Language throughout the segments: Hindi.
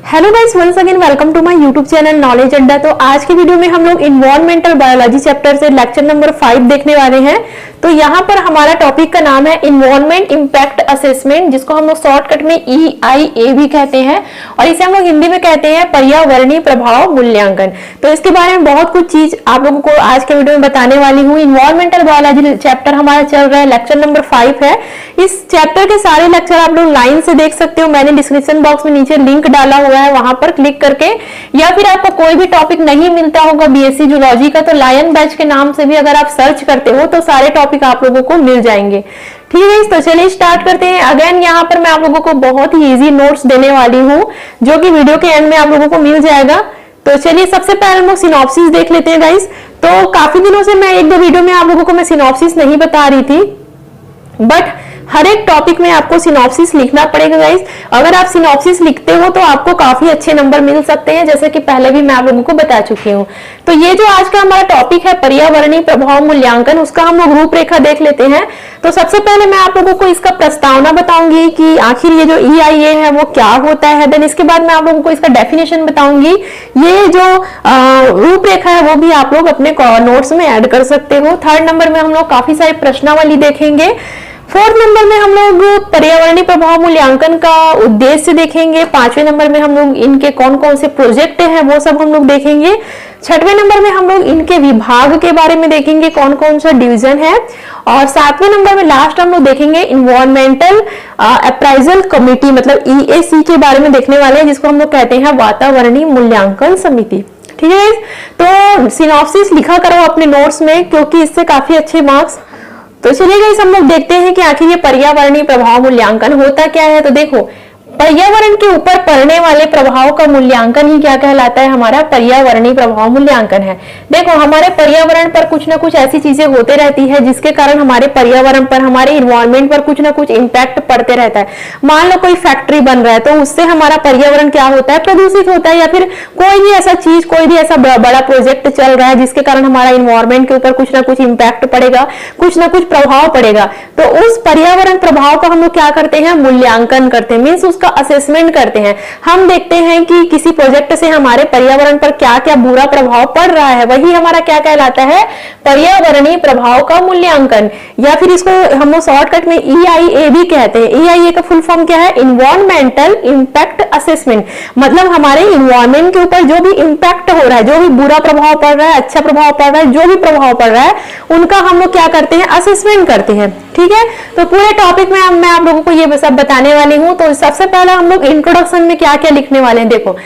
Hello guys, once again welcome to my YouTube channel knowledge Adda. तो आज की वीडियो में हम लोग इन्वायरमेंटल बायोलॉजी चैप्टर से लेक्चर नंबर 5 देखने वाले हैं। तो यहाँ पर हमारा टॉपिक का नाम है इन्वायरमेंट इम्पैक्ट असेसमेंट, जिसको हम लोग शॉर्टकट में EIA भी कहते हैं और इसे हम लोग हिंदी में कहते हैं पर्यावरणीय प्रभाव मूल्यांकन। तो इसके बारे में बहुत कुछ चीज आप लोगों को आज के वीडियो में बताने वाली हूँ। इन्वायरमेंटल बायोलॉजी चैप्टर हमारा चल रहा है, लेक्चर नंबर 5 है। इस चैप्टर के सारे लेक्चर आप लोग लाइन से देख सकते हो। मैंने डिस्क्रिप्शन बॉक्स में नीचे लिंक डाला हुआ है, वहां पर क्लिक करके, या फिर आपको कोई भी टॉपिक नहीं मिलता होगा BSc जूलॉजी का तो लायन बैच के नाम से भी अगर आप सर्च करते हो तो सारे टॉपिक आप लोगों को मिल जाएंगे। ठीक है, तो चलिए स्टार्ट करते हैं। अगेन यहाँ पर मैं आप लोगों को बहुत ही इजी नोट्स देने वाली हूँ जो कि वीडियो के एंड में आप लोगों को मिल जाएगा। तो चलिए सबसे पहले हम लोग सिनॉप्सिस देख लेते हैं गाइस। तो काफी दिनों से मैं एक दो वीडियो में आप लोगों को मैं सिनॉप्सिस नहीं बता रही थी, बट हर एक टॉपिक में आपको सिनॉप्सिस लिखना पड़ेगा गाइस। अगर आप सिनॉप्सिस लिखते हो तो आपको काफी अच्छे नंबर मिल सकते हैं, जैसे कि पहले भी मैं आप लोगों को बता चुकी हूँ। तो ये जो आज का हमारा टॉपिक है पर्यावरणीय प्रभाव मूल्यांकन, उसका हम लोग रूपरेखा देख लेते हैं। तो सबसे पहले मैं आप लोगों को इसका प्रस्तावना बताऊंगी कि आखिर ये जो EIA है वो क्या होता है। देन इसके बाद मैं आप लोगों को इसका डेफिनेशन बताऊंगी। ये जो रूपरेखा है वो भी आप लोग अपने नोट्स में ऐड कर सकते हो। थर्ड नंबर में हम लोग काफी सारे प्रश्नावली देखेंगे। फोर्थ नंबर में हम लोग पर्यावरणीय प्रभाव मूल्यांकन का उद्देश्य देखेंगे। पांचवें नंबर में हम लोग इनके कौन कौन से प्रोजेक्ट हैं वो सब हम लोग देखेंगे। छठवें नंबर में हम लोग इनके विभाग के बारे में देखेंगे, कौन कौन सा डिवीजन है। और सातवें नंबर में लास्ट हम लोग देखेंगे इन्वायरमेंटल अप्राइजल कमिटी, मतलब EAC के बारे में देखने वाले हैं, जिसको हम लोग कहते हैं वातावरणीय मूल्यांकन समिति। ठीक है, तो सिनॉप्सिस लिखा करो अपने नोट्स में, क्योंकि इससे काफी अच्छे मार्क्स। तो चलिए गाइस हम लोग देखते हैं कि आखिर ये पर्यावरणीय प्रभाव मूल्यांकन होता क्या है। तो देखो, पर्यावरण के ऊपर पड़ने वाले प्रभाव का मूल्यांकन ही क्या कहलाता है, हमारा पर्यावरणीय प्रभाव मूल्यांकन है। देखो, हमारे पर्यावरण पर कुछ ना कुछ ऐसी चीजें होते रहती है जिसके कारण हमारे पर्यावरण पर, हमारे इन्वायरमेंट पर कुछ ना कुछ इंपैक्ट पड़ते रहता है। मान लो कोई फैक्ट्री बन रहा है तो उससे हमारा पर्यावरण क्या होता है, प्रदूषित होता है। या फिर कोई भी ऐसा चीज, कोई भी ऐसा बड़ा प्रोजेक्ट चल रहा है जिसके कारण हमारा इन्वायरमेंट के ऊपर कुछ ना कुछ इंपैक्ट पड़ेगा, कुछ ना कुछ प्रभाव पड़ेगा। तो उस पर्यावरण प्रभाव का हम लोग क्या करते हैं, मूल्यांकन करते हैं, मीन्स उसका असेसमेंट करते हैं। हम देखते हैं कि किसी प्रोजेक्ट से हमारे पर्यावरण पर क्या क्या बुरा प्रभाव पड़ रहा है, वही हमारा क्या कहलाता है, पर्यावरणीय प्रभाव का मूल्यांकन। या फिर इसको हम लोग शॉर्टकट में EIA भी कहते हैं। EIA का फुल फॉर्म क्या है, इन्वायरमेंटल इम्पैक्ट असेसमेंट। मतलब हमारे इन्वायरमेंट के ऊपर जो भी इंपैक्ट हो रहा है, जो भी बुरा प्रभाव पड़ रहा है, अच्छा प्रभाव पड़ रहा है, जो भी प्रभाव पड़ रहा है, उनका हम लोग क्या करते हैं, असेसमेंट करते हैं। ठीक है, तो पूरे टॉपिक में मैं आप लोगों को ये सब बताने वाली हूँ। तो सबसे पहले हम लोग इंट्रोडक्शन में क्या क्या लिखने वाले हैं। देखो,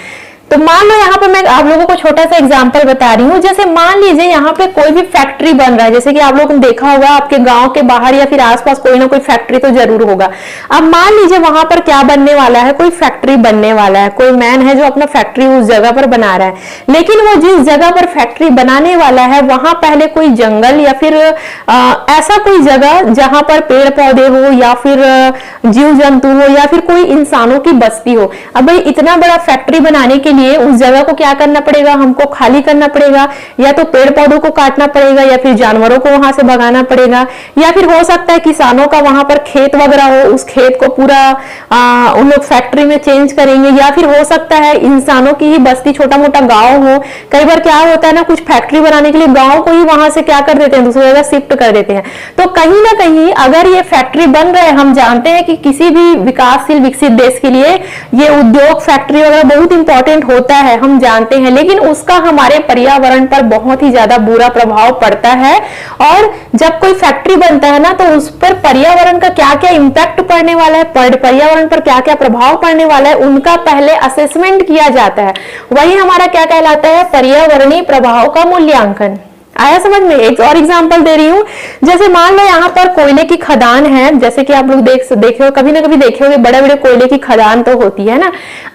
तो मान लो यहाँ पे मैं आप लोगों को छोटा सा एग्जांपल बता रही हूँ। जैसे मान लीजिए यहाँ पे कोई भी फैक्ट्री बन रहा है, जैसे कि आप लोगों ने देखा होगा आपके गांव के बाहर या फिर आसपास कोई ना कोई फैक्ट्री तो जरूर होगा। अब मान लीजिए वहां पर क्या बनने वाला है, कोई फैक्ट्री बनने वाला है, कोई मैन है जो अपना फैक्ट्री उस जगह पर बना रहा है। लेकिन वो जिस जगह पर फैक्ट्री बनाने वाला है वहां पहले कोई जंगल या फिर ऐसा कोई जगह जहां पर पेड़ पौधे हो या फिर जीव जंतु हो या फिर कोई इंसानों की बस्ती हो। अब भाई इतना बड़ा फैक्ट्री बनाने के लिए उस जगह को क्या करना पड़ेगा, हमको खाली करना पड़ेगा, या तो पेड़ पौधों को काटना पड़ेगा या फिर जानवरों को वहां से भगाना पड़ेगा, या फिर हो सकता है किसानों का वहां पर खेत वगैरह हो, उस खेत को पूरा उन लोग फैक्ट्री में चेंज करेंगे, या फिर हो सकता है इंसानों की ही बस्ती, छोटा मोटा गांव हो। कई बार क्या होता है ना, कुछ फैक्ट्री बनाने के लिए गांव को ही वहां से क्या कर देते हैं, दूसरी जगह शिफ्ट कर देते हैं। तो कहीं ना कहीं अगर ये फैक्ट्री बन रहे हैं, हम जानते हैं कि किसी भी विकासशील विकसित देश के लिए ये उद्योग, फैक्ट्री वगैरह बहुत इंपॉर्टेंट होता है, हम जानते हैं। लेकिन उसका हमारे पर्यावरण पर बहुत ही ज्यादा बुरा प्रभाव पड़ता है। और जब कोई फैक्ट्री बनता है ना, तो उस पर पर्यावरण का क्या क्या इंपैक्ट पड़ने वाला है, पर्यावरण पर क्या क्या प्रभाव पड़ने वाला है, उनका पहले असेसमेंट किया जाता है। वही हमारा क्या कहलाता है, पर्यावरणीय प्रभाव का मूल्यांकन। आया समझ में। एक और एग्जांपल दे रही हूँ। जैसे मान लो यहाँ पर कोयले की खदान है, जैसे कि आप लोग देखे हो, कभी ना कभी देखे होंगे, बड़े बड़े कोयले की खदान तो होती है ना।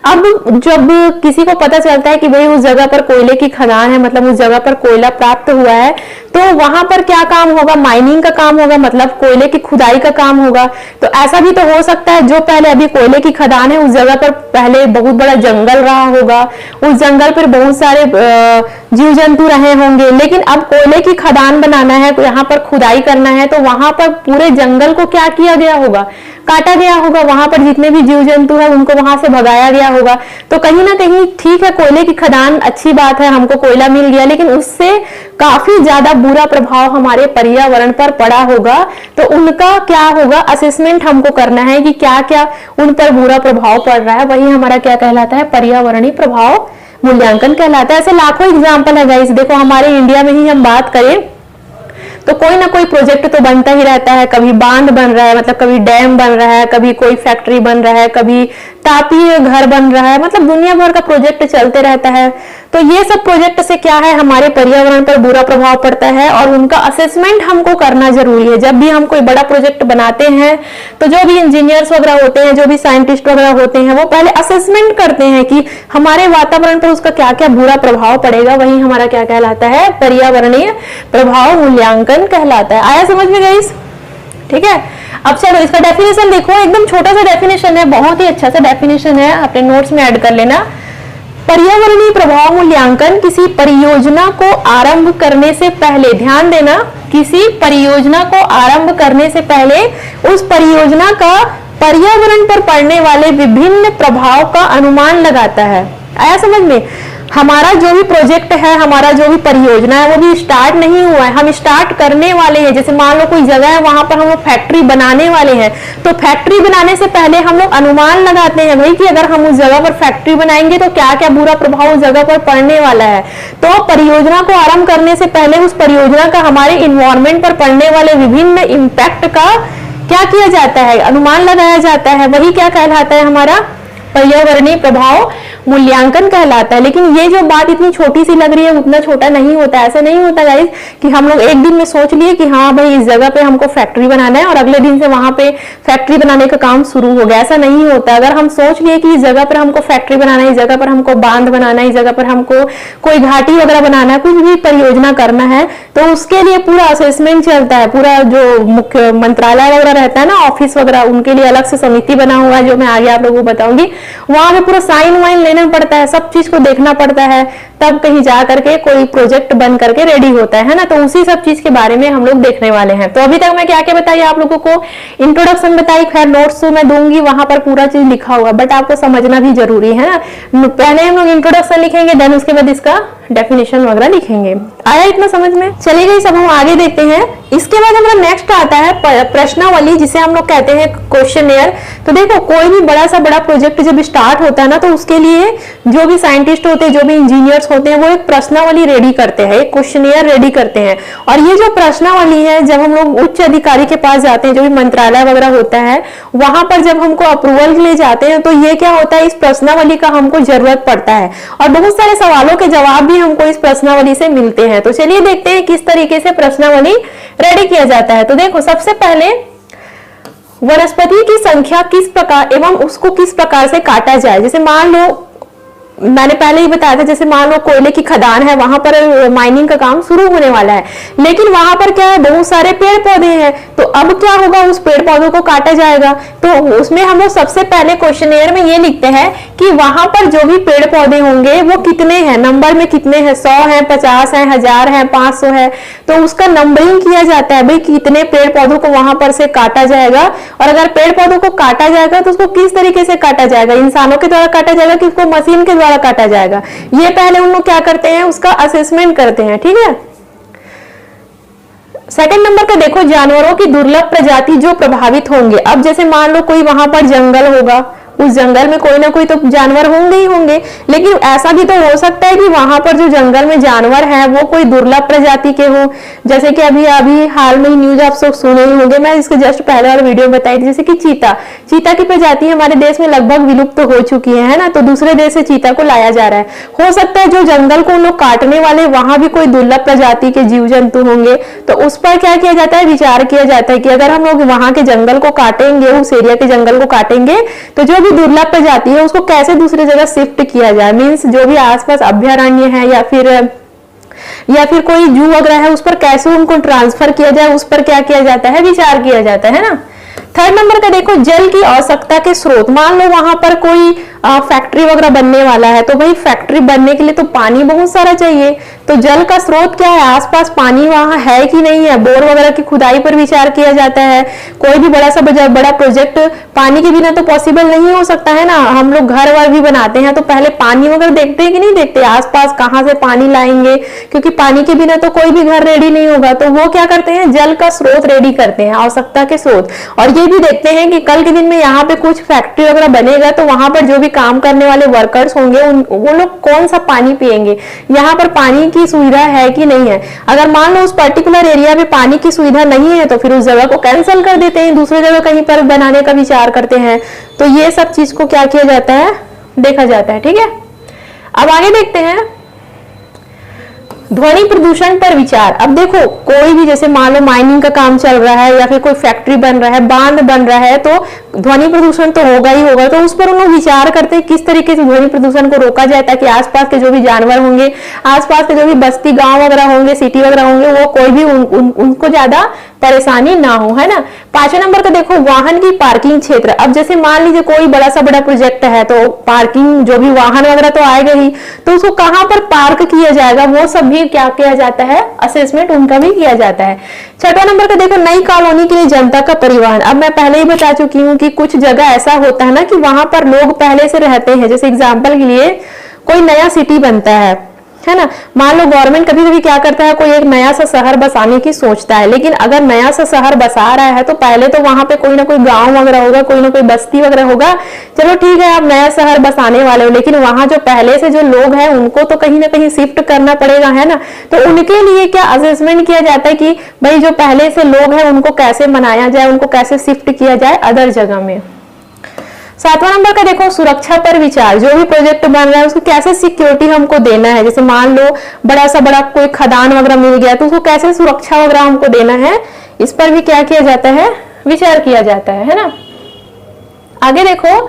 अब जब किसी को पता चलता है कि भाई उस जगह पर कोयले की खदान है, मतलब उस जगह पर कोयला प्राप्त हुआ है, तो वहां पर क्या काम होगा, माइनिंग का काम होगा, मतलब कोयले की खुदाई का काम होगा। तो ऐसा भी तो हो सकता है जो पहले अभी कोयले की खदान है उस जगह पर पहले बहुत बड़ा जंगल रहा होगा, उस जंगल पर बहुत सारे जीव जंतु रहे होंगे, लेकिन अब कोयले की खदान बनाना है, यहाँ पर खुदाई करना है, तो वहां पर पूरे जंगल को क्या किया गया होगा, काटा गया होगा, वहां पर जितने भी जीव जंतु है उनको वहां से भगाया गया होगा। तो कहीं ना कहीं ठीक है, कोयले की खदान अच्छी बात है, हमको कोयला मिल गया, लेकिन उससे काफी ज्यादा बुरा प्रभाव हमारे पर्यावरण पर पड़ा होगा। तो उनका क्या होगा, असेसमेंट हमको करना है कि क्या क्या उन पर बुरा प्रभाव पड़ रहा है, वही हमारा क्या कहलाता है, पर्यावरणीय प्रभाव मूल्यांकन कहलाता है। ऐसे लाखों एग्जाम्पल है गाइस, देखो हमारे इंडिया में ही हम बात करें तो कोई ना कोई प्रोजेक्ट तो बनता ही रहता है, कभी बांध बन रहा है, मतलब कभी डैम बन रहा है, कभी कोई फैक्ट्री बन रहा है, कभी तापीय घर बन रहा है, मतलब दुनिया भर का प्रोजेक्ट चलते रहता है। तो ये सब प्रोजेक्ट से क्या है, हमारे पर्यावरण पर बुरा प्रभाव पड़ता है और उनका असेसमेंट हमको करना जरूरी है। जब भी हम कोई बड़ा प्रोजेक्ट बनाते हैं तो जो भी इंजीनियर्स वगैरह होते हैं, जो भी साइंटिस्ट वगैरह होते हैं, वो पहले असेसमेंट करते हैं कि हमारे वातावरण पर उसका क्या क्या बुरा प्रभाव पड़ेगा, वही हमारा क्या कहलाता है, पर्यावरणीय प्रभाव मूल्यांकन कहलाता है। आया समझ में गाइस? ठीक है, अब चलो इसका डेफिनेशन देखो, एकदम छोटा सा डेफिनेशन है, बहुत ही अच्छा सा डेफिनेशन है, अपने नोट्स में ऐड कर लेना। पर्यावरणीय प्रभाव मूल्यांकन किसी परियोजना को आरंभ करने से पहले, ध्यान देना, किसी परियोजना को आरंभ करने से पहले उस परियोजना का पर्यावरण पर पड़ने वाले विभिन्न प्रभाव का अनुमान लगाता है। आया समझ में? हमारा जो भी प्रोजेक्ट है, हमारा जो भी परियोजना है, वो भी स्टार्ट नहीं हुआ है, हम स्टार्ट करने वाले हैं। जैसे मान लो कोई जगह है, वहां पर हम लोग फैक्ट्री बनाने वाले हैं, तो फैक्ट्री बनाने से पहले हम लोग अनुमान लगाते हैं भाई कि अगर हम उस जगह पर फैक्ट्री बनाएंगे तो क्या क्या बुरा प्रभाव उस जगह पर पड़ने वाला है। तो परियोजना को आरंभ करने से पहले उस परियोजना का हमारे इन्वायरमेंट पर पड़ने वाले विभिन्न इम्पैक्ट का क्या किया जाता है, अनुमान लगाया जाता है, वही क्या कहलाता है, हमारा पर्यावरणीय प्रभाव मूल्यांकन कहलाता है। लेकिन ये जो बात इतनी छोटी सी लग रही है, उतना छोटा नहीं होता, ऐसा नहीं होता गाइस कि हम लोग एक दिन में सोच लिए कि हाँ भाई इस जगह पे हमको फैक्ट्री बनाना है और अगले दिन से वहां पे फैक्ट्री बनाने का काम शुरू हो गया, ऐसा नहीं होता। अगर हम सोच लिए कि इस जगह पर हमको फैक्ट्री बनाना है, इस जगह पर हमको बांध बनाना है, इस जगह पर हमको कोई घाटी वगैरह बनाना है, कुछ भी परियोजना करना है, तो उसके लिए पूरा असेसमेंट चलता है, पूरा जो मुख्य मंत्रालय वगैरह रहता है ना, ऑफिस वगैरह, उनके लिए अलग से समिति बना हुआ है, जो मैं आगे आप लोगों को बताऊंगी। वहां पे पूरा साइन वाइन लेना पड़ता है, सब चीज को देखना पड़ता है, तब कहीं जा करके कोई प्रोजेक्ट बन करके रेडी होता है ना। तो उसी सब चीज के बारे में हम लोग देखने वाले हैं। तो अभी तक मैं क्या क्या बताई आप लोगों को, इंट्रोडक्शन बताई, खैर नोट्स तो मैं दूंगी, वहां पर पूरा चीज लिखा हुआ, बट आपको समझना भी जरूरी है ना। पहले हम लोग इंट्रोडक्शन लिखेंगे, देन उसके बाद इसका डेफिनेशन वगैरह लिखेंगे। आया इतना समझ में? चलिए गाइस, अब हम आगे देखते हैं। इसके बाद हमारा नेक्स्ट आता है प्रश्नावली, जिसे हम लोग कहते हैं क्वेश्चनेयर। तो देखो, कोई भी बड़ा सा बड़ा प्रोजेक्ट जब स्टार्ट होता है ना, तो उसके लिए जो भी साइंटिस्ट होते हैं, जो भी इंजीनियर्स होते हैं, वो एक प्रश्नावली रेडी करते हैं, एक क्वेश्चनेयर रेडी करते हैं। और ये जो प्रश्नावली है, जब हम लोग उच्च अधिकारी के पास जाते हैं, जो भी मंत्रालय वगैरह होता है, वहां पर जब हमको अप्रूवल के लिए जाते हैं, तो ये क्या होता है, इस प्रश्नावली का हमको जरूरत पड़ता है और बहुत सारे सवालों के जवाब भी हमको इस प्रश्नावली से मिलते हैं। तो चलिए देखते हैं किस तरीके से प्रश्नावली रेडी किया जाता है। तो देखो, सबसे पहले वनस्पति की संख्या किस प्रकार एवं उसको किस प्रकार से काटा जाए। जैसे मान लो, मैंने पहले ही बताया था, जैसे मान लो कोयले की खदान है, वहां पर माइनिंग का काम शुरू होने वाला है, लेकिन वहां पर क्या है, बहुत सारे पेड़ पौधे हैं। तो अब क्या होगा, उस पेड़ पौधों को काटा जाएगा। तो उसमें हम लोग सबसे पहले क्वेश्चनेयर में ये लिखते हैं कि वहां पर जो भी पेड़ पौधे होंगे वो कितने हैं, नंबर में कितने हैं, 100 है, 50 है, 1000 है, 500 है। तो उसका नंबरिंग किया जाता है, भाई कितने पेड़ पौधों को वहां पर से काटा जाएगा। और अगर पेड़ पौधों को काटा जाएगा तो उसको किस तरीके से काटा जाएगा, इंसानों के द्वारा काटा जाएगा कि उसको मशीन के द्वारा काटा जाएगा, ये पहले उन लोग क्या करते हैं, उसका असेसमेंट करते हैं। ठीक है। सेकंड नंबर का देखो, जानवरों की दुर्लभ प्रजाति जो प्रभावित होंगे। अब जैसे मान लो कोई वहां पर जंगल होगा, उस जंगल में कोई ना कोई तो जानवर होंगे ही होंगे, लेकिन ऐसा भी तो हो सकता है कि वहां पर जो जंगल में जानवर हैं वो कोई दुर्लभ प्रजाति के हो। जैसे कि अभी हाल में ही न्यूज आप सब सुने ही होंगे, मैं इसके जस्ट पहले वाले वीडियो में बताई थी, जैसे कि चीता की प्रजाति हमारे देश में लगभग विलुप्त हो चुकी है ना, तो दूसरे देश से चीता को लाया जा रहा है। हो सकता है जो जंगल को लोग काटने वाले, वहां भी कोई दुर्लभ प्रजाति के जीव जंतु होंगे, तो उस पर क्या किया जाता है, विचार किया जाता है कि अगर हम लोग वहां के जंगल को काटेंगे, उस एरिया के जंगल को काटेंगे, तो जो दुर्लभ प्रजाति है उसको कैसे दूसरी जगह शिफ्ट किया जाए। मींस जो भी आसपास अभयारण्य है या फिर या फिर कोई जू वगैरह है उस पर कैसे उनको ट्रांसफर किया जाए, उस पर क्या किया जाता है, विचार किया जाता है ना। थर्ड नंबर का देखो जल की आवश्यकता के स्रोत। मान लो वहां पर कोई फैक्ट्री वगैरह बनने वाला है, तो भाई फैक्ट्री बनने के लिए तो पानी बहुत सारा चाहिए, तो जल का स्रोत क्या है, आसपास पानी वहां है कि नहीं है, बोर वगैरह की खुदाई पर विचार किया जाता है। कोई भी बड़ा सा बड़ा प्रोजेक्ट पानी के बिना तो पॉसिबल नहीं हो सकता है ना। हम लोग घर वर भी बनाते हैं तो पहले पानी वगैरह देखते हैं कि नहीं देखते, आसपास कहाँ से पानी लाएंगे, क्योंकि पानी के बिना तो कोई भी घर रेडी नहीं होगा। तो वो क्या करते हैं, जल का स्रोत रेडी करते हैं, आवश्यकता के स्रोत। और ये भी देखते हैं कि कल के दिन में यहाँ पे कुछ फैक्ट्री वगैरह बनेगा तो वहां पर जो भी काम करने वाले वर्कर्स होंगे वो लोग कौन सा पानी पिएंगे, यहाँ पर पानी की सुविधा है कि नहीं है। अगर मान लो उस पर्टिकुलर एरिया में पानी की सुविधा नहीं है तो फिर उस जगह को कैंसिल कर देते हैं, दूसरी जगह कहीं पर बनाने का विचार करते हैं। तो ये सब चीज को क्या किया जाता है, देखा जाता है। ठीक है, अब आगे देखते हैं ध्वनि प्रदूषण पर विचार। अब देखो कोई भी जैसे मान लो माइनिंग का काम चल रहा है या फिर कोई फैक्ट्री बन रहा है, बांध बन रहा है, तो ध्वनि प्रदूषण तो होगा ही होगा। तो उस पर उन लोग विचार करते हैं किस तरीके से ध्वनि प्रदूषण को रोका जाए, ताकि आसपास के जो भी जानवर होंगे, आसपास के जो भी बस्ती गांव वगैरह होंगे, सिटी वगैरह होंगे, वो कोई भी उनको ज्यादा परेशानी ना हो, है ना। 5वें नंबर का देखो वाहन की पार्किंग क्षेत्र। अब जैसे मान लीजिए कोई बड़ा सा बड़ा प्रोजेक्ट है तो पार्किंग जो भी वाहन वगैरह तो आएगा ही, तो उसको कहां पर पार्क किया जाएगा वो सब भी क्या किया जाता है, असेसमेंट उनका भी किया जाता है। 6वां नंबर का देखो नई कॉलोनी के लिए जनता का परिवहन। अब मैं पहले ही बता चुकी हूँ कि कुछ जगह ऐसा होता है ना कि वहां पर लोग पहले से रहते हैं। जैसे एग्जाम्पल के लिए कोई नया सिटी बनता है ना। मान लो गवर्नमेंट कभी कभी क्या करता है, कोई एक नया सा शहर बसाने की सोचता है, लेकिन अगर नया सा शहर बसा रहा है तो पहले तो वहां पे कोई ना कोई गांव वगैरह होगा, कोई ना कोई बस्ती वगैरह होगा। चलो ठीक है, आप नया शहर बसाने वाले हो, लेकिन वहां जो पहले से जो लोग हैं उनको तो कहीं ना कहीं शिफ्ट करना पड़ेगा, है ना। तो उनके लिए क्या असेसमेंट किया जाता है कि भाई जो पहले से लोग हैं उनको कैसे मनाया जाए, उनको कैसे शिफ्ट किया जाए अदर जगह में। 7वां नंबर का देखो सुरक्षा पर विचार। जो भी प्रोजेक्ट बन रहा है उसको कैसे सिक्योरिटी हमको देना है। जैसे मान लो बड़ा सा बड़ा कोई खदान वगैरह मिल गया तो उसको कैसे सुरक्षा वगैरह हमको देना है, इस पर भी क्या किया जाता है, विचार किया जाता है ना। आगे देखो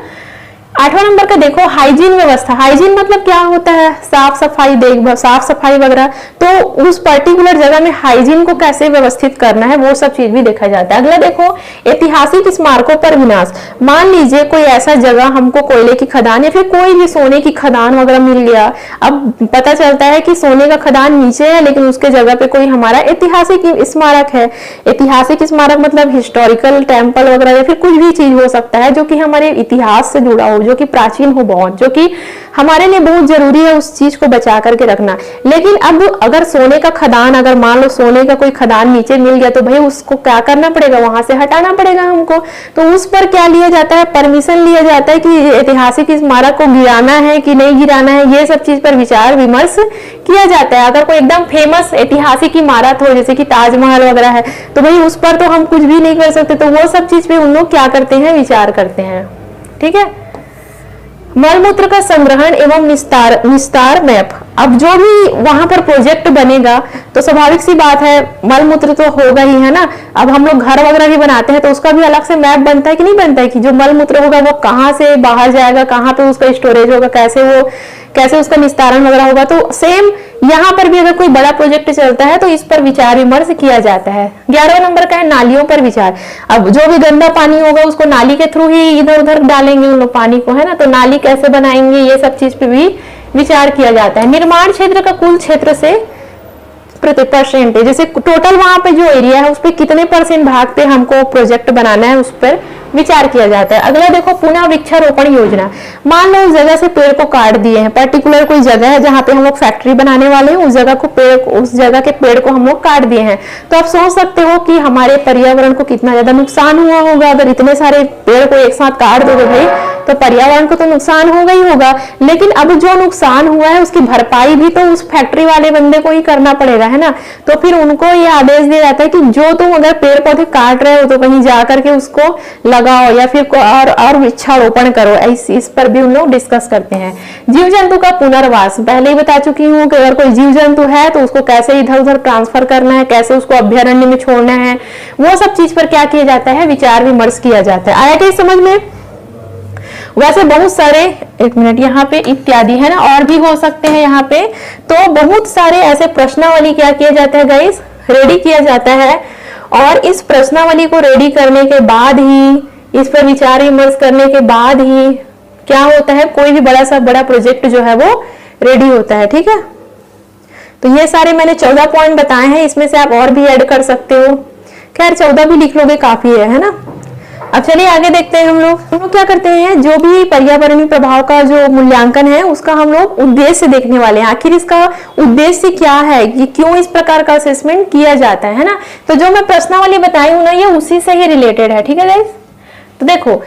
8वां नंबर का देखो हाइजीन व्यवस्था। हाइजीन मतलब क्या होता है, साफ सफाई, देखभाल, साफ सफाई वगैरह। तो उस पर्टिकुलर जगह में हाइजीन को कैसे व्यवस्थित करना है वो सब चीज भी देखा जाता है। अगला देखो ऐतिहासिक स्मारकों पर विनाश। मान लीजिए कोई ऐसा जगह हमको कोयले की खदान या फिर कोई भी सोने की खदान वगैरह मिल गया। अब पता चलता है कि सोने का खदान नीचे है लेकिन उसके जगह पे कोई हमारा ऐतिहासिक स्मारक है। ऐतिहासिक स्मारक मतलब हिस्टोरिकल टेम्पल वगैरह या फिर कुछ भी चीज हो सकता है जो कि हमारे इतिहास से जुड़ा हो, जो कि प्राचीन हो बहुत, जो कि हमारे लिए बहुत जरूरी है उस चीज को बचा करके रखना। लेकिन अब अगर सोने का खदान, अगर मान लो सोने का कोई खदान नीचे मिल गया तो भाई उसको क्या करना पड़ेगा, वहां से हटाना पड़ेगा हमको। तो उस पर क्या लिया जाता है, परमिशन लिया जाता है कि ऐतिहासिक स्मारक को गिराना है कि नहीं गिराना है, ये सब चीज पर विचार विमर्श किया जाता है। अगर कोई एकदम फेमस ऐतिहासिक इमारत हो जैसे कि ताजमहल वगैरह है तो भाई उस पर तो हम कुछ भी नहीं कर सकते, तो वो सब चीज पे उन लोग क्या करते हैं, विचार करते हैं। ठीक है। मलमूत्र का संग्रहण एवं निस्तार मैप। अब जो भी वहां पर प्रोजेक्ट बनेगा तो स्वाभाविक सी बात है मलमूत्र तो होगा ही, है ना। अब हम लोग घर वगैरह भी बनाते हैं तो उसका भी अलग से मैप बनता है कि नहीं बनता है, कि जो मलमूत्र होगा वो कहाँ से बाहर जाएगा, कहाँ पे उसका स्टोरेज होगा, कैसे उसका निस्तारण वगैरह होगा। तो सेम यहाँ पर भी अगर कोई बड़ा प्रोजेक्ट चलता है तो इस पर विचार विमर्श किया जाता है। 11वां नंबर का है नालियों पर विचार। अब जो भी गंदा पानी होगा उसको नाली के थ्रू ही इधर उधर डालेंगे उन लोग पानी को, है ना। तो नाली कैसे बनाएंगे, ये सब चीज पे भी विचार किया जाता है। निर्माण क्षेत्र का कुल क्षेत्र से %, जैसे टोटल वहां पे जो एरिया है उस पर कितने % भाग पे हमको प्रोजेक्ट बनाना है उस पर विचार किया जाता है। अगला देखो पुनः वृक्षारोपण योजना। मान लो उस जगह से पेड़ को काट दिए हैं, पर्टिकुलर कोई जगह है जहां पे हम लोग फैक्ट्री बनाने वाले हैं, उस जगह के पेड़ को हम लोग काट दिए हैं। तो आप सोच सकते हो कि हमारे पर्यावरण को कितना ज्यादा नुकसान हुआ होगा। अगर इतने सारे पेड़ को एक साथ काट दोगे भाई तो पर्यावरण को तो नुकसान होगा ही होगा। लेकिन अब जो नुकसान हुआ है उसकी भरपाई भी तो उस फैक्ट्री वाले बंदे को ही करना पड़ेगा, है ना। तो फिर उनको ये आदेश दिया जाता है कि जो तुम अगर पेड़ पौधे काट रहे हो तो कहीं जाकर के उसको लगाओ या फिर और वृक्षारोपण करो। इस पर भी उन लोग डिस्कस करते हैं। जीव जंतु का पुनर्वास, पहले ही बता चुकी हूँ कि अगर कोई जीव जंतु है तो उसको कैसे इधर उधर ट्रांसफर करना है, कैसे उसको अभ्यारण्य में छोड़ना है, वो सब चीज पर क्या किया जाता है, विचार विमर्श किया जाता है। आया क्या समझ में। वैसे बहुत सारे, एक मिनट, यहाँ पे इत्यादि है ना, और भी हो सकते हैं यहाँ पे। तो बहुत सारे ऐसे प्रश्नावली क्या किया जाता है गाइस, रेडी किया जाता है। और इस प्रश्नावली को रेडी करने के बाद ही, इस पर विचार विमर्श करने के बाद ही क्या होता है, कोई भी बड़ा सा बड़ा प्रोजेक्ट जो है वो रेडी होता है। ठीक है, तो ये सारे मैंने 14 पॉइंट बताए हैं, इसमें से आप और भी ऐड कर सकते हो। खैर 14 भी लिख लोगे काफी है ना। अब चलिए आगे देखते हैं। हम लोग क्या करते हैं, जो भी पर्यावरणीय प्रभाव का जो मूल्यांकन है उसका हम लोग उद्देश्य देखने वाले हैं। आखिर इसका उद्देश्य क्या है, कि क्यों इस प्रकार का असेसमेंट किया जाता है ना। तो जो मैं प्रश्नावली बताई हूं ना, ये उसी से ही रिलेटेड है। ठीक है गाइस, तो देखो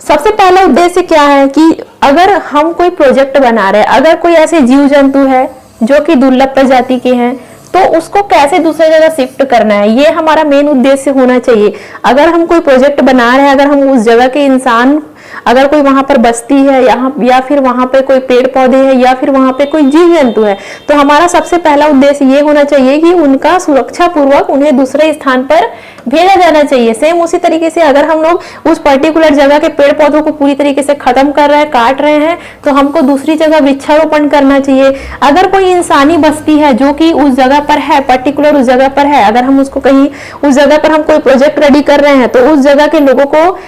सबसे पहला उद्देश्य क्या है कि अगर हम कोई प्रोजेक्ट बना रहे हैं, अगर कोई ऐसे जीव जंतु है जो कि दुर्लभ प्रजाति के हैं, तो उसको कैसे दूसरी जगह शिफ्ट करना है, ये हमारा मेन उद्देश्य होना चाहिए। अगर हम कोई प्रोजेक्ट बना रहे हैं, अगर हम उस जगह के इंसान, अगर कोई वहां पर बस्ती है या फिर वहां पे कोई पेड़ पौधे हैं या फिर वहां पे कोई जीव जंतु है, तो हमारा सबसे पहला उद्देश्य ये होना चाहिए कि उनका सुरक्षा पूर्वक उन्हें दूसरे स्थान पर भेजा जाना चाहिए। सेम उसी तरीके से अगर हम लोग उस पर्टिकुलर जगह के पेड़ पौधों को पूरी तरीके से खत्म कर रहे हैं, काट रहे हैं, तो हमको दूसरी जगह वृक्षारोपण करना चाहिए। अगर कोई इंसानी बस्ती है जो कि उस जगह पर है, पर्टिकुलर उस जगह पर है, अगर हम उसको कहीं उस जगह पर हम कोई प्रोजेक्ट रेडी कर रहे हैं, तो उस जगह के लोगों को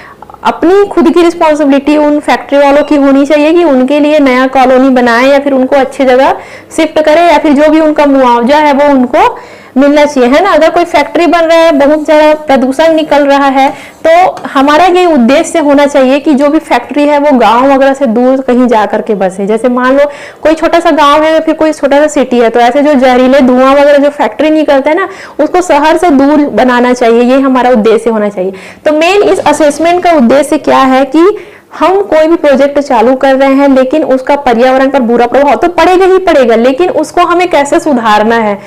अपनी खुद की रिस्पॉन्सिबिलिटी उन फैक्ट्री वालों की होनी चाहिए कि उनके लिए नया कॉलोनी बनाए या फिर उनको अच्छी जगह शिफ्ट करे, या फिर जो भी उनका मुआवजा है वो उनको मिलना चाहिए, है ना। अगर कोई फैक्ट्री बन रहा है, बहुत ज्यादा प्रदूषण निकल रहा है, तो हमारा ये उद्देश्य होना चाहिए कि जो भी फैक्ट्री है वो गांव वगैरह से दूर कहीं जा करके बसे। जैसे मान लो कोई छोटा सा गांव है या फिर कोई छोटा सा सिटी है, तो ऐसे जो जहरीले धुआं वगैरह जो फैक्ट्री निकलता है ना, उसको शहर से दूर बनाना चाहिए, ये हमारा उद्देश्य होना चाहिए। तो मेन इस असेसमेंट का उद्देश्य क्या है कि हम कोई भी प्रोजेक्ट चालू कर रहे हैं, लेकिन उसका पर्यावरण पर बुरा प्रभाव तो पड़ेगा ही पड़ेगा, लेकिन उसको हमें कैसे सुधारना है।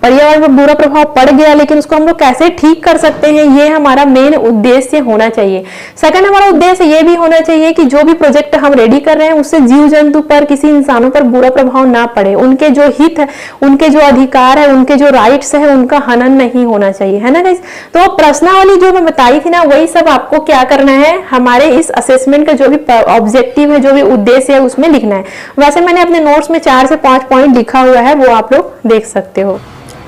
पर्यावरण पर बुरा प्रभाव पड़ गया, लेकिन उसको हम लोग कैसे ठीक कर सकते हैं, ये हमारा मेन उद्देश्य होना चाहिए। सेकंड, हमारा उद्देश्य ये भी होना चाहिए कि जो भी प्रोजेक्ट हम रेडी कर रहे हैं उससे जीव जंतु पर, किसी इंसानों पर बुरा प्रभाव ना पड़े। उनके जो हित है, उनके जो अधिकार है, उनके जो राइट्स है, उनका हनन नहीं होना चाहिए, है ना गाइस। तो प्रश्नावली जो मैं बताई थी ना, वही सब आपको क्या करना है, हमारे इस असेसमेंट का जो भी ऑब्जेक्टिव है, जो भी उद्देश्य है, उसमें लिखना है। वैसे मैंने अपने नोट्स में 4 से 5 पॉइंट लिखा हुआ है, वो आप लोग देख सकते हो।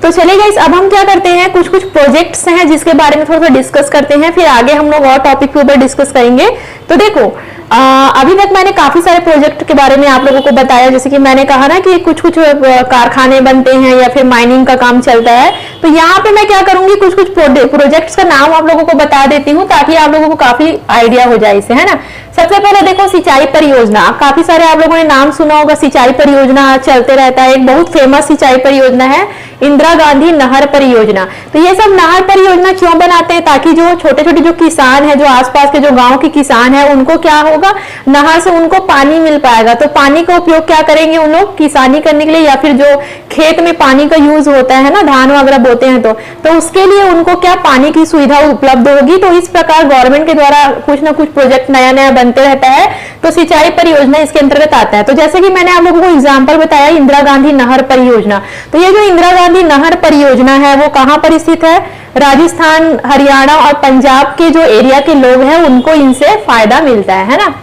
तो चलिए गाइस, अब हम क्या करते हैं, कुछ कुछ प्रोजेक्ट्स हैं जिसके बारे में थोड़ा सा डिस्कस करते हैं, फिर आगे हम लोग और टॉपिक के ऊपर डिस्कस करेंगे। तो देखो अभी तक मैंने काफी सारे प्रोजेक्ट के बारे में आप लोगों को बताया, जैसे कि मैंने कहा ना कि कुछ कुछ कारखाने बनते हैं या फिर माइनिंग का काम चलता है। तो यहाँ पे मैं क्या करूंगी, कुछ कुछ प्रोजेक्ट्स का नाम आप लोगों को बता देती हूँ, ताकि आप लोगों को काफी आइडिया हो जाए इससे, है ना। सबसे पहले देखो सिंचाई परियोजना, काफी सारे आप लोगों ने नाम सुना होगा, सिंचाई परियोजना चलते रहता है। एक बहुत फेमस सिंचाई परियोजना है इंदिरा गांधी नहर परियोजना। तो ये सब नहर परियोजना क्यों बनाते हैं, ताकि जो छोटे छोटे जो किसान है, जो आसपास के जो गांव के किसान है, उनको क्या होगा, नहर से उनको पानी मिल पाएगा। तो पानी का उपयोग क्या करेंगे उन लोग, किसानी करने के लिए, या फिर जो खेत में पानी का यूज होता है ना, धान वगैरह बोते हैं, तो उसके लिए उनको क्या पानी की सुविधा उपलब्ध होगी। तो इस प्रकार गवर्नमेंट के द्वारा कुछ ना कुछ प्रोजेक्ट नया नया बनते रहता है, तो सिंचाई परियोजना इसके अंतर्गत आता है। तो जैसे कि मैंने आप लोगों को एग्जांपल बताया इंदिरा गांधी नहर परियोजना, तो ये जो इंदिरा गांधी नहर परियोजना है वो कहां पर स्थित है, राजस्थान, हरियाणा और पंजाब के जो एरिया के लोग हैं उनको इनसे फायदा मिलता है ना।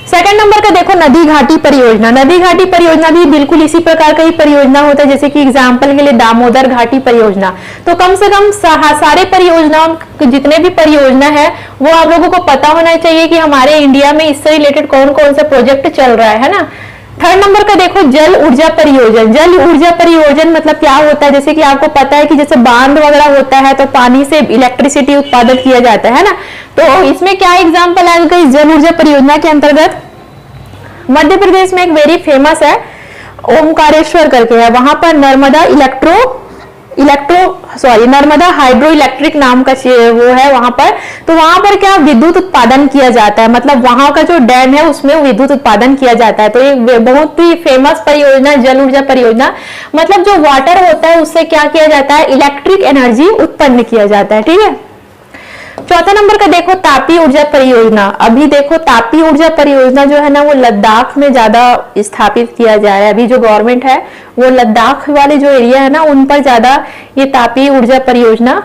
सेकंड नंबर का देखो नदी घाटी परियोजना। नदी घाटी परियोजना भी बिल्कुल इसी प्रकार का ही परियोजना होता है, जैसे कि एग्जांपल के लिए दामोदर घाटी परियोजना। तो कम से कम सारे परियोजनाओं, जितने भी परियोजना है वो आप लोगों को पता होना चाहिए कि हमारे इंडिया में इससे रिलेटेड कौन कौन सा प्रोजेक्ट चल रहा है ना। थर्ड नंबर का देखो जल ऊर्जा परियोजन। जल ऊर्जा परियोजन मतलब क्या होता है, जैसे कि आपको पता है कि जैसे बांध वगैरह होता है तो पानी से इलेक्ट्रिसिटी उत्पादन किया जाता है ना। तो इसमें क्या एग्जांपल आएगा इस जल ऊर्जा परियोजना के अंतर्गत, मध्य प्रदेश में एक वेरी फेमस है ओमकारेश्वर करके है, वहां पर नर्मदा हाइड्रो इलेक्ट्रिक नाम का वो है वहां पर। तो वहां पर क्या विद्युत उत्पादन किया जाता है, मतलब वहां का जो डैम है उसमें विद्युत उत्पादन किया जाता है। तो ये बहुत ही फेमस परियोजना जल ऊर्जा परियोजना, मतलब जो वाटर होता है उससे क्या किया जाता है, इलेक्ट्रिक एनर्जी उत्पन्न किया जाता है, ठीक है। चौथा नंबर का देखो तापी ऊर्जा परियोजना। अभी देखो तापी ऊर्जा परियोजना जो है ना वो लद्दाख में ज्यादा स्थापित किया जा रहा है। अभी जो गवर्नमेंट है वो लद्दाख वाले जो एरिया है ना उन पर ज्यादा ये तापी ऊर्जा परियोजना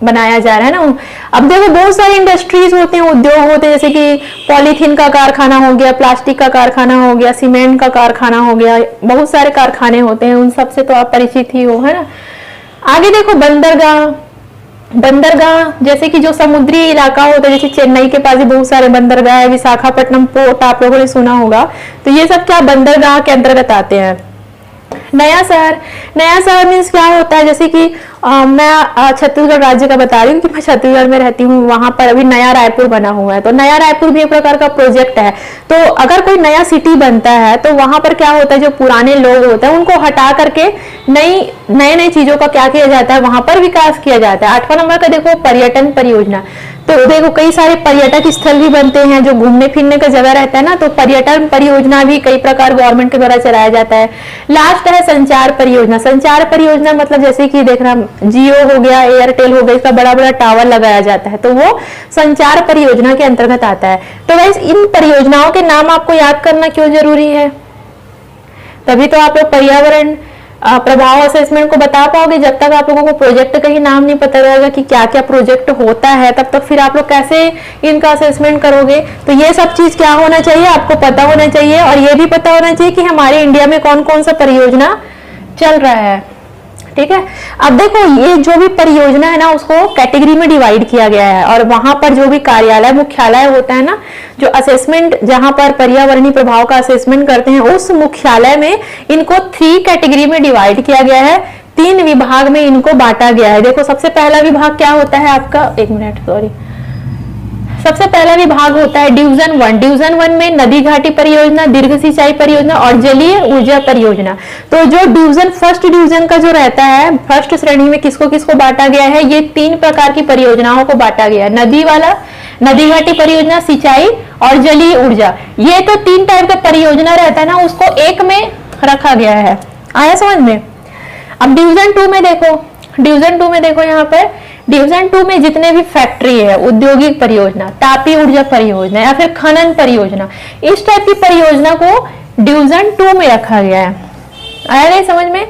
बनाया जा रहा है ना। अब देखो बहुत सारी इंडस्ट्रीज होते हैं, उद्योग होते हैं, जैसे कि पॉलीथीन का कारखाना हो गया, प्लास्टिक का कारखाना हो गया, सीमेंट का कारखाना हो गया, बहुत सारे कारखाने होते हैं, उन सब से तो आप परिचित ही हो, है ना। आगे देखो बंदरगाह, बंदरगाह जैसे कि जो समुद्री इलाका होता है, जैसे चेन्नई के पास भी बहुत सारे बंदरगाह है, विशाखापट्टनम पोर्ट आप लोगों ने सुना होगा, तो ये सब क्या बंदरगाह के अंतर्गत आते हैं। नया शहर, नया शहर मीन्स क्या होता है, जैसे कि मैं छत्तीसगढ़ राज्य का बता रही हूँ कि मैं छत्तीसगढ़ में रहती हूँ, वहां पर अभी नया रायपुर बना हुआ है, तो नया रायपुर भी एक प्रकार का प्रोजेक्ट है। तो अगर कोई नया सिटी बनता है तो वहां पर क्या होता है, जो पुराने लोग होते हैं उनको हटा करके नई नई चीजों का क्या किया जाता है, वहां पर विकास किया जाता है। 8वां नंबर का देखो पर्यटन परियोजना, तो देखो कई सारे पर्यटक स्थल भी बनते हैं, जो घूमने फिरने का जगह रहता है ना, तो पर्यटन परियोजना भी कई प्रकार गवर्नमेंट के द्वारा चलाया जाता है। लास्ट है संचार परियोजना। संचार परियोजना मतलब जैसे कि देखना जियो हो गया, एयरटेल हो गया, इसका बड़ा बड़ा टावर लगाया जाता है, तो वो संचार परियोजना के अंतर्गत आता है। तो गाइस इन परियोजनाओं के नाम आपको याद करना क्यों जरूरी है, तभी तो आप लोग पर्यावरण प्रभाव असेसमेंट को बता पाओगे। जब तक आप लोगों को प्रोजेक्ट का ही नाम नहीं पता रहेगा कि क्या क्या प्रोजेक्ट होता है, तब तक फिर आप लोग कैसे इनका असेसमेंट करोगे। तो ये सब चीज क्या होना चाहिए, आपको पता होना चाहिए, और ये भी पता होना चाहिए कि हमारे इंडिया में कौन कौन सा परियोजना चल रहा है, ठीक है। अब देखो ये जो भी परियोजना है ना, उसको कैटेगरी में डिवाइड किया गया है, और वहां पर जो भी कार्यालय मुख्यालय होता है ना, जो असेसमेंट जहां पर पर्यावरणीय प्रभाव का असेसमेंट करते हैं, उस मुख्यालय में इनको 3 कैटेगरी में डिवाइड किया गया है, 3 विभाग में इनको बांटा गया है। देखो सबसे पहला विभाग क्या होता है आपका, एक मिनट सॉरी, सबसे पहला विभाग होता है डिवीजन 1। डिवीजन 1 में नदी घाटी परियोजना, दीर्घ सिंचाई परियोजना और जलीय ऊर्जा परियोजना। तो जो डिवीजन फर्स्ट डिवीजन का जो रहता है, फर्स्ट श्रेणी में किसको किसको बांटा गया है, ये 3 प्रकार की परियोजनाओं को बांटा गया है। नदी वाला, नदी घाटी परियोजना, सिंचाई और जलीय ऊर्जा, ये तो 3 टाइप का परियोजना रहता है ना, उसको एक में रखा गया है। आया समझ में। अब डिवीजन 2 में देखो, डिवीजन 2 में देखो यहाँ पर डिवीजन 2 में जितने भी फैक्ट्री है, औद्योगिक परियोजना, तापीय ऊर्जा परियोजना या फिर खनन परियोजना, इस टाइप की परियोजना को डिवीजन 2 में रखा गया है। आया नहीं समझ में।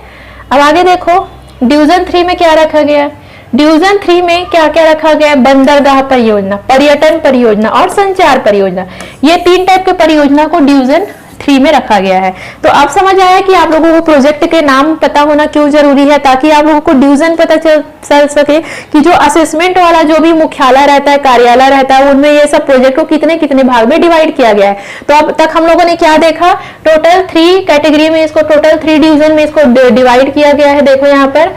अब आगे देखो डिवीजन 3 में क्या रखा गया है। डिवीजन 3 में क्या क्या रखा गया है, बंदरगाह परियोजना, पर्यटन परियोजना और संचार परियोजना, ये 3 टाइप के परियोजना को डिवीजन 3 में रखा गया है। तो अब समझ आया कि आप लोगों को प्रोजेक्ट के नाम पता होना क्यों जरूरी है, ताकि आप लोगों को डिवीजन पता चल सके कि जो असेसमेंट वाला जो भी मुख्यालय रहता है, कार्यालय रहता है, उनमें ये सब प्रोजेक्ट को कितने कितने भाग में डिवाइड किया गया है। तो अब तक हम लोगों ने क्या देखा, टोटल 3 कैटेगरी में इसको, टोटल 3 डिवीजन में इसको डिवाइड किया गया है। देखो यहाँ पर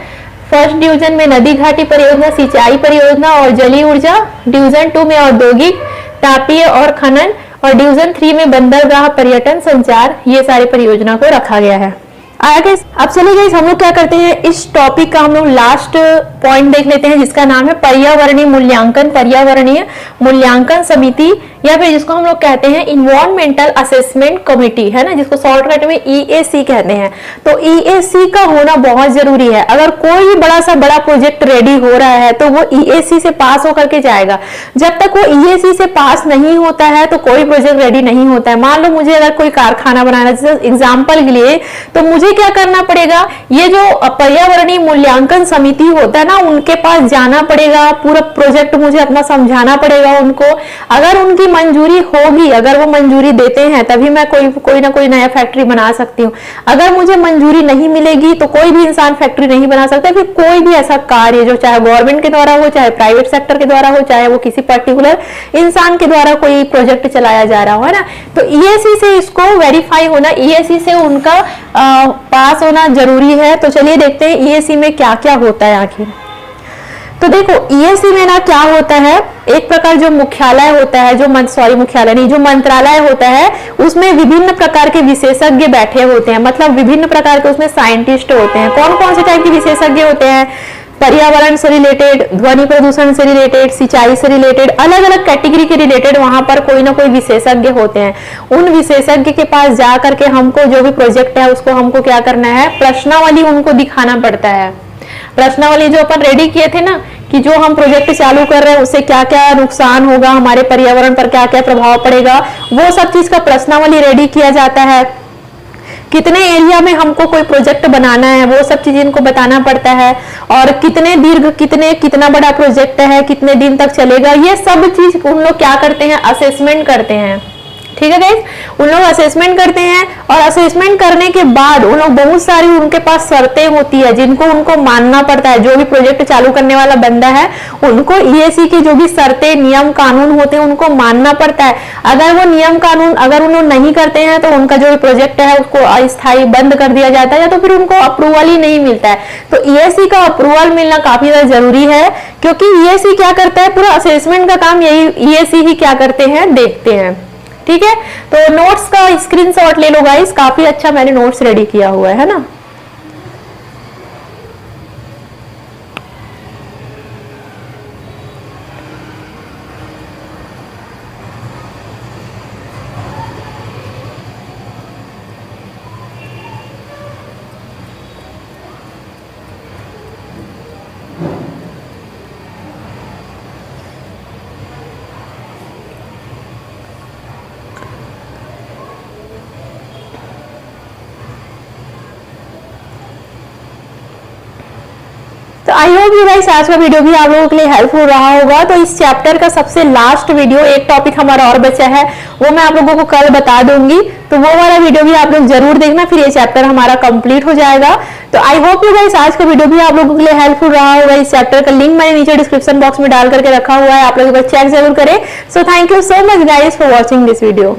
फर्स्ट डिवीजन में नदी घाटी परियोजना, सिंचाई परियोजना और जलीय ऊर्जा, डिवीजन 2 में औद्योगिक, तापीय और खनन, और डिवीजन 3 में बंदरगाह, पर्यटन, संचार, ये सारी परियोजना को रखा गया है। आगे अब चलिए गाइस हम लोग क्या करते हैं, इस टॉपिक का हम लोग लास्ट पॉइंट देख लेते हैं, जिसका नाम है पर्यावरणीय मूल्यांकन, पर्यावरणीय मूल्यांकन समिति, या फिर जिसको हम लोग कहते हैं इन्वायरमेंटल असेसमेंट कमेटी, है ना, जिसको शॉर्टकट में EAC कहते हैं। तो EAC का होना बहुत जरूरी है। अगर कोई बड़ा सा बड़ा प्रोजेक्ट रेडी हो रहा है तो वो EAC से पास होकर के जाएगा। जब तक वो EAC से पास नहीं होता है तो कोई प्रोजेक्ट रेडी नहीं होता है। मान लो मुझे अगर कोई कारखाना बनाना, जैसे एग्जाम्पल के लिए, तो मुझे क्या करना पड़ेगा, ये जो पर्यावरणीय मूल्यांकन समिति होता है ना, उनके पास जाना पड़ेगा, पूरा प्रोजेक्ट मुझे अपना समझाना पड़ेगा उनको। अगर उनकी मंजूरी होगी, अगर वो मंजूरी देते हैं, तभी मैं कोई ना कोई नया फैक्ट्री बना सकती हूँ। अगर मुझे मंजूरी नहीं मिलेगी तो कोई भी इंसान फैक्ट्री नहीं बना सकता। फिर कोई भी ऐसा कार्य जो चाहे गवर्नमेंट के द्वारा हो, चाहे प्राइवेट सेक्टर के द्वारा हो, चाहे वो किसी पर्टिकुलर इंसान के द्वारा कोई प्रोजेक्ट चलाया जा रहा हो, है ना, तो EAC से इसको वेरीफाई होना, EAC से उनका पास होना जरूरी है। तो चलिए देखते हैं EAC में क्या क्या होता है आखिर। तो देखो EAC में ना क्या होता है, एक प्रकार जो मुख्यालय होता है, जो मुख्यालय नहीं, जो मंत्रालय होता है, उसमें विभिन्न प्रकार के विशेषज्ञ बैठे होते हैं। मतलब विभिन्न प्रकार के उसमें साइंटिस्ट होते हैं। कौन कौन से टाइप के विशेषज्ञ होते हैं, पर्यावरण से रिलेटेड, ध्वनि प्रदूषण से रिलेटेड, सिंचाई से रिलेटेड, अलग अलग कैटेगरी के रिलेटेड वहां पर कोई ना कोई विशेषज्ञ होते हैं। उन विशेषज्ञ के पास जा करके हमको जो भी प्रोजेक्ट है उसको हमको क्या करना है, प्रश्नावली उनको दिखाना पड़ता है। प्रश्नावली जो अपन रेडी किए थे ना, कि जो हम प्रोजेक्ट चालू कर रहे हैं उससे क्या क्या नुकसान होगा, हमारे पर्यावरण पर क्या क्या प्रभाव पड़ेगा, वो सब चीज का प्रश्नावली रेडी किया जाता है। कितने एरिया में हमको कोई प्रोजेक्ट बनाना है वो सब चीज इनको बताना पड़ता है, और कितना बड़ा प्रोजेक्ट है, कितने दिन तक चलेगा, ये सब चीज उन लोग क्या करते हैं, असेसमेंट करते हैं। ठीक है गाइस, उन लोग असेसमेंट करते हैं, और असेसमेंट करने के बाद उन लोग बहुत सारी उनके पास शर्तें होती है जिनको उनको मानना पड़ता है। जो भी प्रोजेक्ट चालू करने वाला बंदा है उनको ईएसी की जो भी शर्तें नियम कानून होते हैं उनको मानना पड़ता है। अगर वो नियम कानून अगर उन लोग नहीं करते हैं तो उनका जो भी प्रोजेक्ट है उसको अस्थायी बंद कर दिया जाता है, या तो फिर उनको अप्रूवल ही नहीं मिलता है। तो ईएसी का अप्रूवल मिलना काफी ज्यादा जरूरी है, क्योंकि ईएसी क्या करता है, पूरा असेसमेंट का काम यही ईएसी ही क्या करते हैं, देखते हैं। ठीक है, तो नोट्स का स्क्रीनशॉट ले लो गाइस, काफी अच्छा मैंने नोट्स रेडी किया हुआ है ना। तो आई होप यू गाइस आज का वीडियो भी आप लोगों के लिए हेल्पफुल रहा होगा। तो इस चैप्टर का सबसे लास्ट वीडियो, एक टॉपिक हमारा और बचा है, वो मैं आप लोगों को कल बता दूंगी, तो वो वाला वीडियो भी आप लोग जरूर देखना, फिर ये चैप्टर हमारा कंप्लीट हो जाएगा। तो आई होप यू गाइस आज का वीडियो भी आप लोगों के लिए हेल्पफुल रहा होगा। इस चैप्टर का लिंक मैंने नीचे डिस्क्रिप्शन बॉक्स में डाल करके रखा हुआ है, आप लोग चेक जरूर करें। So thank you so much guys for watching this video.